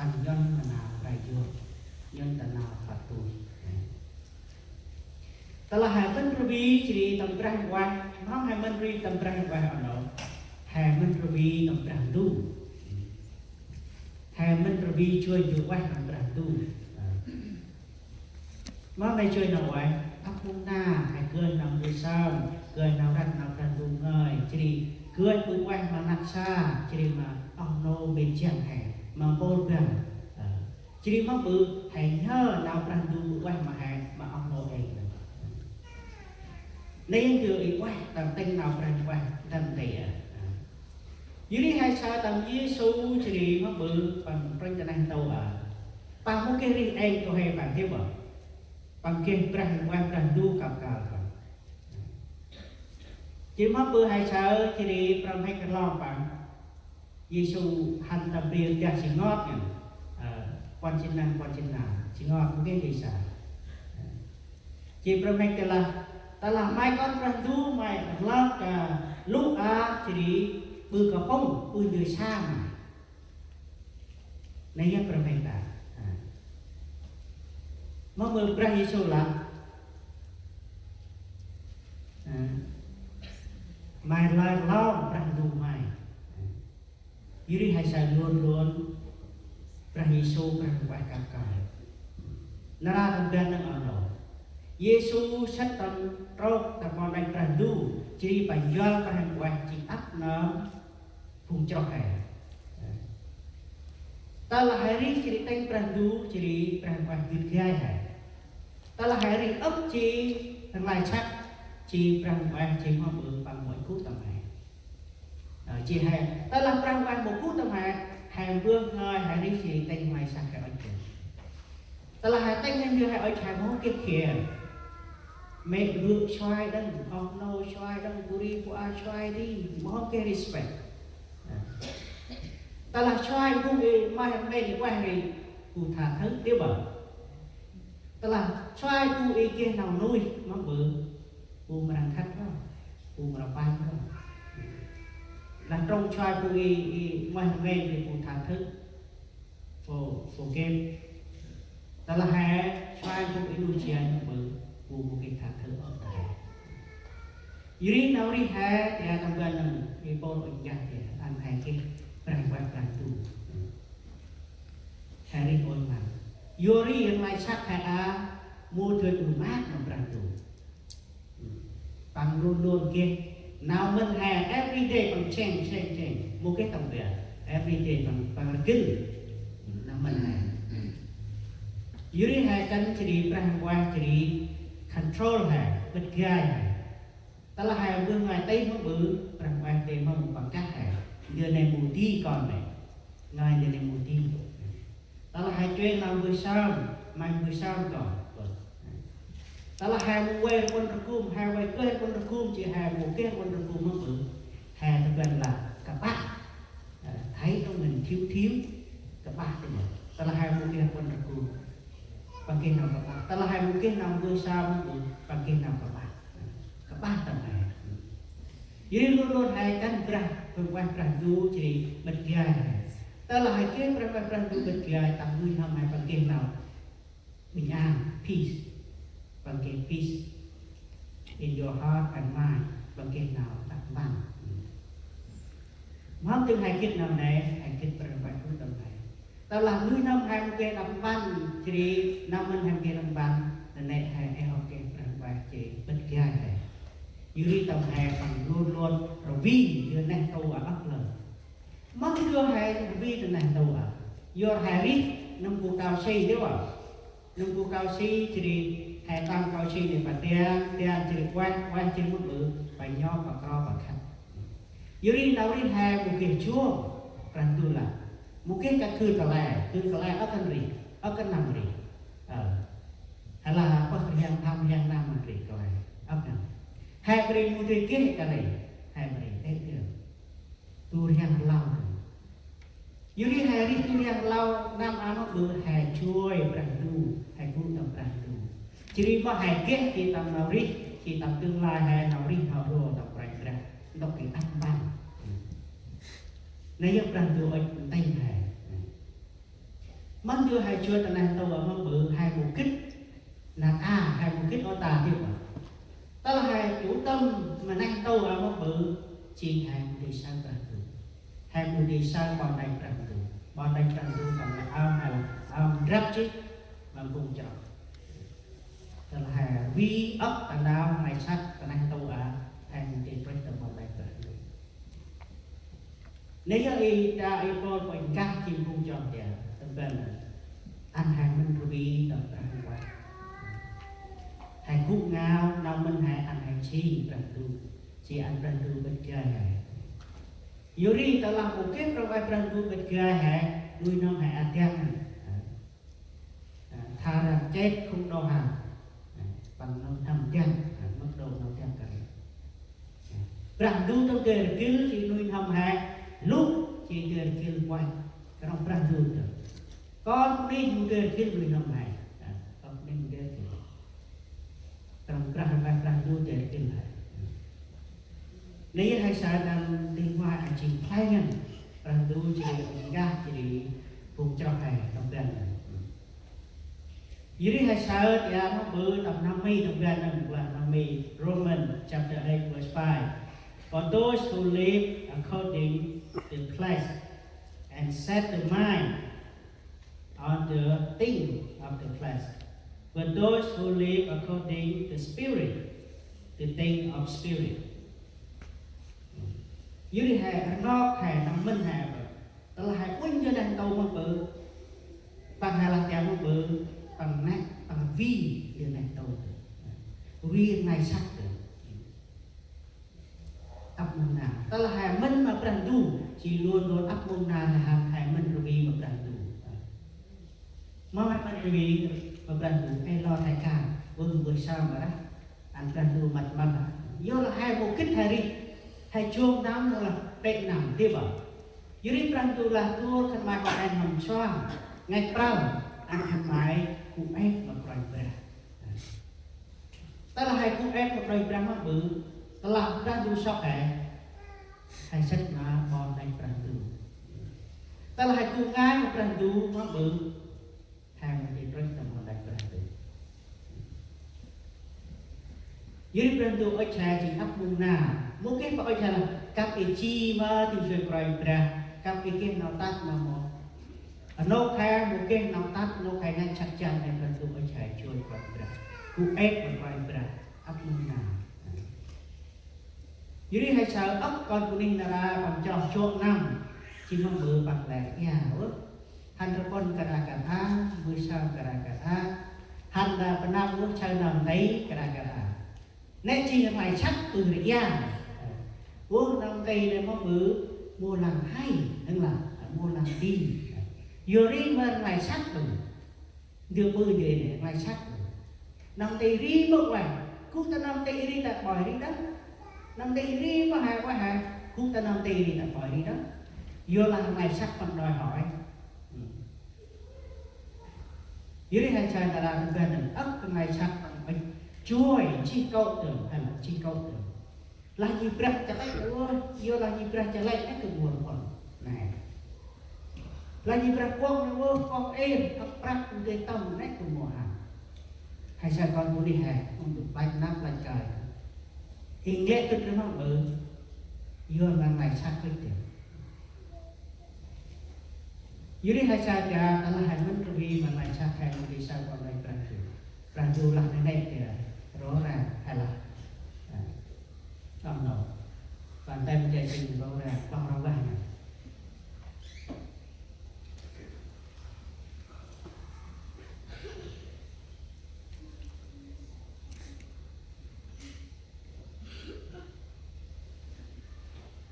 tăng nhân nào đại dương nhân nào phạt tù ta là hai bên provi chỉ tầm trang quan nó hai bên ri tầm trang quan ở đâu hai bên provi tầm trang tu hai bên provi chơi vừa quan tầm trang tu nó đây chơi nào vậy ấp mông na hai cười nằm đuôi sao cười nào đặt tu ngơi chỉ cười bự quan mà nặng xa chỉ mà ông nô bên chẳng hè mà bôn gần chỉ mà bự hay nhớ nào đặt tu bự quan mà hè mà ông nô ấy nên vừa ý quan tầm tinh nào đặt quan tầm tỉa dưới đi hai sao tầm Giêsu chỉ mà bự bằng tranh cho anh tàu bằng một cái riêng anh tôi hay bằng thế bảo bằng kia trang quan trang du cặp cào chỉ mất bữa hai sao chỉ đi trong hai cái lon bằng Giêsu hành tập riêng cho chỉ ngót nhỉ quan trên nào chỉ ngót một cái gì sao chỉ trong hai cái là ta làm mai con trang du mày lót cả lúc chỉ đi bữa cả bông bữa người xa mà này nhá trong hai ta mà mơ Prah Giêsu là mai lai lao Prah du mai dưới hai sai luôn Prah Giêsu Prah quay cặp cài nara thằng bên đang ở đâu Giêsu sát tâm trâu tập con đánh Prah du chỉ phải do Prah quay chỉ áp nó phun cho hè ta là hari chỉ đánh Prah du chỉ Prah quay tuyệt gai hè ta là hari ấp chỉ thằng lại chắc chỉ Prah quay chỉ hoa bự bằng mỗi cú tầm hè chỉ hè ta là Prah quay một cú tầm hè vương hơi hari chỉ đánh ngoài sang cái anh ta là hai tay nhân như hai ở trái món kia kìa mẹ vượt xoay đăng ông nô xoay đăng buri qua xoay đi món kia respect ta là xoay cũng đi mai hôm nay thì qua thì cụ thả thức tiêu bảo ta là xoay cụ ý kia nào nuôi nó bự cụ mà đang thắt đó cụ mà đang ban đó là trong xoay cụ ý mai hôm nay thì cụ thả thức phổ game ta là hai xoay cụ ý nuôi chè nó bự cụ một cái thả thức ở đây dưới nào đi hai thì thằng gần là cái bồn ở nhà thì ăn hai cái Prah quay Prah tu hari ôn mà Yori yang lai sắc hai mua thuê tụi mát mà Prah tu bằng luôn kia nào mình hè everyday bằng change một cái tổng biệt everyday bằng kinh nào mình hè Yori hai cánh chỉ đi Prah quay chỉ đi control hai bất gai hai ta là hai vương ngoài tây nó bự Prah quay tây mông bằng cách hai giờ này mù ti còn này ngày giờ này mù ti đó là hai chuyện làm buổi sáng mai buổi sáng còn đó là hai mù quê quân rực cung hai quê quê quân rực cung chỉ hai mù kia quân rực cung nó bự hai nó gần là cả bát thấy trong mình thiếu cả bát thì đó là hai mù kia quân rực cung bằng kia nào cả bát đó là hai mù kia nào buổi sáng bự bằng kia nào cả bát tầm này dưới luôn hai cánh Prah quan Prah du chỉ bật gai ta là hai cái Prah du bật gai tầm 10 năm hai bằng kia nào bình an peace bằng kia peace in your heart and mind bằng kia nào đặt bằng mong từ hai kiếp nào này hai kiếp Prah du tầm này ta là 10 năm hai bằng kia đặt bằng chỉ năm mình hai kia đặt bằng là này hai em kia Prah chỉ bật gai này dưới tầm hè bằng luôn rồi vì đưa nè tàu ở bắc lời mất đưa hè vì từ này tàu ở do hè rít nông cụ cao si đấy bảo nông cụ cao si chỉ hè tăng cao si để phải tia chỉ quay trên mức bự phải nho và co và khăn dưới nào đi hè một cái chúa rằng tôi là một cái cả cư cả lẻ ở căn rì ở căn nằm rì hay là có thời gian tham gian nam mà rì rồi ấp nằm hai beri mudi ke kare hai beri itu tu yang lau yuri hari tu yang lau nam anak ber hai cuy Prah-du hai pun tam Prah-du ciri ba hai ke kita nauri kita tương lai hai nauri hao ro tam Prah-du dok kita ban này yang Prah-du ai tay hai มันđưa hai chưa tận này tàu ở mà bự hai bộ kích là hai bộ kích ở ta tiếp đó là hai chủ tâm mà năng tàu ở mà bự chỉ hai bộ đi sang trần tu hai bộ đi sang bọn này trần tu bọn này trần tu còn là hay là rap chứ mà cùng chọn đó là hai vi ấp tận nào này sát tận năng tàu ở hai bộ đi trần tu bọn này trần tu nếu như ta ai coi mình các chim cùng chọn tiền tâm bên anh hàng minh ruby tập ra qua hàng cúc ngao năm minh hai anh hàng chi trần tu chỉ anh trần tu bên kia này yuri ta làm một kết rồi anh trần tu bên kia này nuôi năm hai anh tiếng thà rằng chết không đau hàng bằng năm thầm tiếng mất đầu năm tiếng cả trần tu tôi kể cứ chỉ nuôi năm hai lúc chỉ kể kêu quay cái nó trần tu được con đi mungkin người năm này con đi mungkin trong rang du để kinh lại nếu hai sai đang liên quan anh chị thay nhân rang du chỉ ga chỉ vùng trong này trong gần dưới hai sai thì nó bự tập 50 trong gần là 50 Roman chapter 8 verse 5 for those who live according to the flesh and set the mind on the thing of the flesh, but those who live according to the spirit, the thing of spirit. Dưới hè nó hè năm minh hè rồi, đó là hè quên cho đàn tàu mà bự, bằng hè là kẹo mà bự, bằng nát, bằng vi như đàn tàu, vi này sắc được. Ấp mông nào, đó là hè minh mà bền đủ, chỉ luôn luôn ấp mông nào là hè minh rồi vi mà bền đủ. Mà mình vì mà bền đủ hay lo thay cả, vừa sao mà đó, anh bền đủ mặt mà, do là hai bộ kích hay đi. Hay chuông đám là bệnh nằm tiếp bảo dưới bền đủ là tua khăn mai còn anh nằm xoang ngay prao anh khăn mai cũng ép mà bền bền ta là hai cũng ép mà bền bền mà bự ta làm bền đủ sọc hay sách mà bọn này bền đủ ta là hai cũng ngay mà bền đủ mà bự hai mà đi rất là bọn này bền đủ dưới bền đủ ở trái chỉ áp mông nào mungkin Pak Ocha là các cái chi mà tìm chuyện rồi ra các cái nào tát mà một nô khai mungkin nào tát nô khai ngay chắc chắn này cần tụi Ocha chui rồi ra cụ ép mà rồi ra ấp mông nào dưới hai sao ấp con của mình là bằng trò trộn năm chỉ mong bự bằng lẻ nhà ớt hành ra con cả tha mười sao cả tha hành là phần năm lúc chơi nằm đấy cả nét chi là phải chắc từ để ra uống năm cây này có bự mua làm hay tức là mua làm đi vừa đi mà lại sắc rồi vừa bự về để lại sắc rồi năm cây ri bước ngoài cũng ta năm cây ri đặt bòi đi đó năm cây ri có hai cũng ta năm cây ri đặt bòi đi đó vừa làm lại sắc còn đòi hỏi dưới hai chai ta làm bên này ấp cái này sắc bằng chuối chi câu tưởng hay là chi câu tưởng lagi berat celek yo lagi berat celek ke buồn còn này lagi berat quăng vô con em ấp prak cái tâm này của mùa hạ hay sao con muốn đi hè không được bạch nắp bạch trời thì nghe cực nó bự yo là ngày sát với tiền dưới đây hai sao cả là hai mình vì mà ngày sát hay đi sao còn này berat dù là cái này thì rõ ràng hay là trong đầu bàn tay mình chạy trình vào ra trong đầu vàng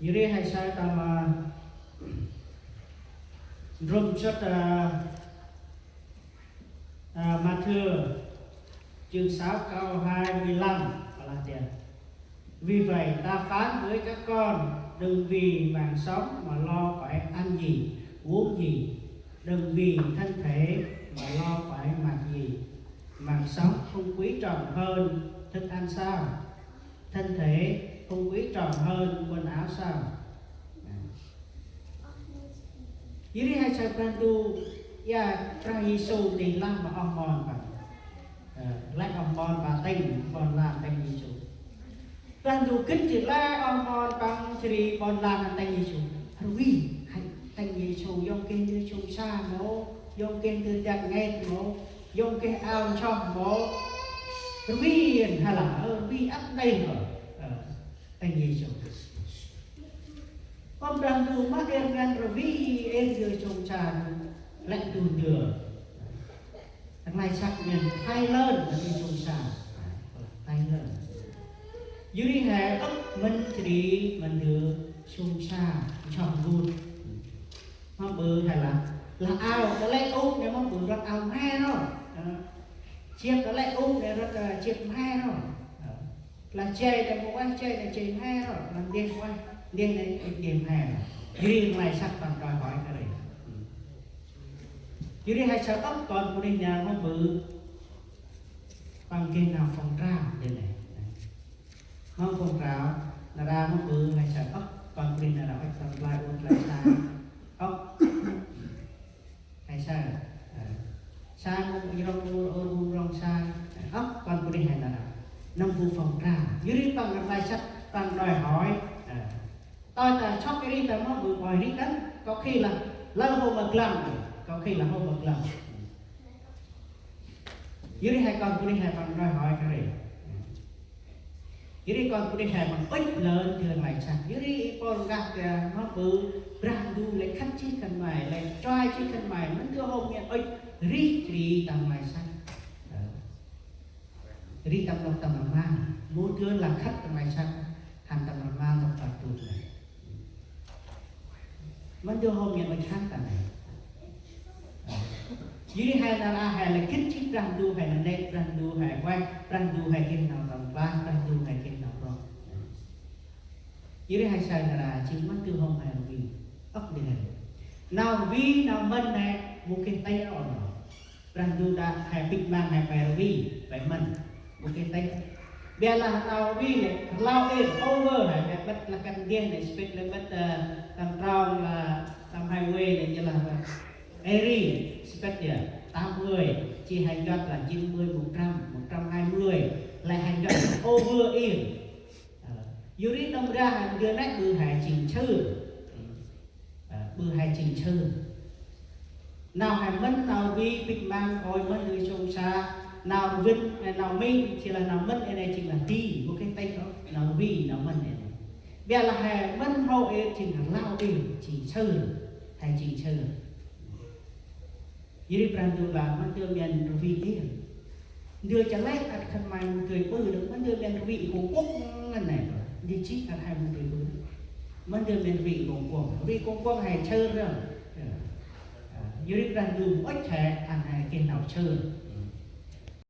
dưới đây hay sai ta mà rung chất Matthew chương 6 câu 25 là tiền. Vì vậy ta phán với các con, đừng vì mạng sống mà lo phải ăn gì, uống gì, đừng vì thân thể mà lo phải mặc gì. Mạng sống không quý trọng hơn thức ăn sao? Thân thể không quý trọng hơn quần áo sao? Dưới đây hai sao Prantu ya pra Giêsu đi làm mà ông mòn và lại ông mòn và tinh còn làm tinh Giêsu rằng dù kính chỉ là ông mòn bằng chỉ còn làm tinh Giêsu vì tinh Giêsu dùng kinh như chung xa mô dùng kinh từ đặt nghe mô dùng cái ao trong mô vì hay là vì ấp đây rồi tinh Giêsu ông rằng dù mắc em gan rồi vì em vừa chung xa lạnh đủ đường này sắc miền thay lên là đi chung xa thay lên dưới đi hè ấp mình chỉ mình được chung xa chọn luôn mà bự hay là ao nó lấy úp để mà bự rất ao he đó chiếc nó lấy úp để rất chiếc he đó là chơi để một anh chơi để chơi he đó làm điên quay điên này điên he dưới này sắc bằng đòi hỏi cái này dưới đi hai sao tóc còn của đây nhà nó bự bằng cái nào phòng trào đây này nó phòng trào là ra nó bự hai sao tóc còn của đây là phải làm lại ôn lại xa tóc hai sao xa một rong xa ốc còn của đây là năm vụ phòng trào dưới đi bằng làm lại sắc bằng đòi hỏi tôi ta chóc cái đi ta nó bự ngoài đi đánh có khi là lâu hồ bậc làm có khi là không bậc lòng dưới đây hai con của đi hai bằng đòi hỏi cái này dưới đây con của đi hai bằng ít lớn thường lại sạch dưới đây con gặp nó bự ràng đu lấy khăn chi cần mày lấy trai chi cần mày vẫn cứ hôm nhận ít rí tầm mày sạch rí tầm lòng tầm lòng mang muốn đưa là khách tầm mày sạch hành tầm lòng mang tầm phạt tụt này vẫn đưa hôm nhận ít khách tầm này dưới hai là hai là kích thích răng đu hay là nét răng đu hay quay răng đu hay kim nào tầm ba răng đu hay kim nào rồi dưới hai sai là chỉ mất tiêu hôm hay là vì ốc đi này nào vì nào mình này một cái tay rồi răng đu đã hay big man hay phải vì phải mình một cái tay bây là nào vì này lao in over hay phải bắt là căn điên này speed là bắt làm tròn là làm highway này như là Eri spectre 80 chỉ hành động là 90 100 120 lại hành động over in dưới đông ra hành đưa nách bư hải trình chư bư hải trình chư nào hành mất nào vi bịch mang coi mất người trong xa nào vinh nào minh chỉ là nào mất này chỉ là đi một cái tay đó nào vi nào mất này bây là hành mất hậu ấy chỉ là lao đi chỉ chư hành trình chư dưới đây du làมันđưa miền vị đi đưa cho lấy ăn khăn mai một người bự đượcมันđưa miền vị của quốc ngân này đi chích ăn hai một người bựมันđưa miền vị của quốc vị của quốc hay chơi rồi dưới đây du ít trẻ ăn hai cái nào chơi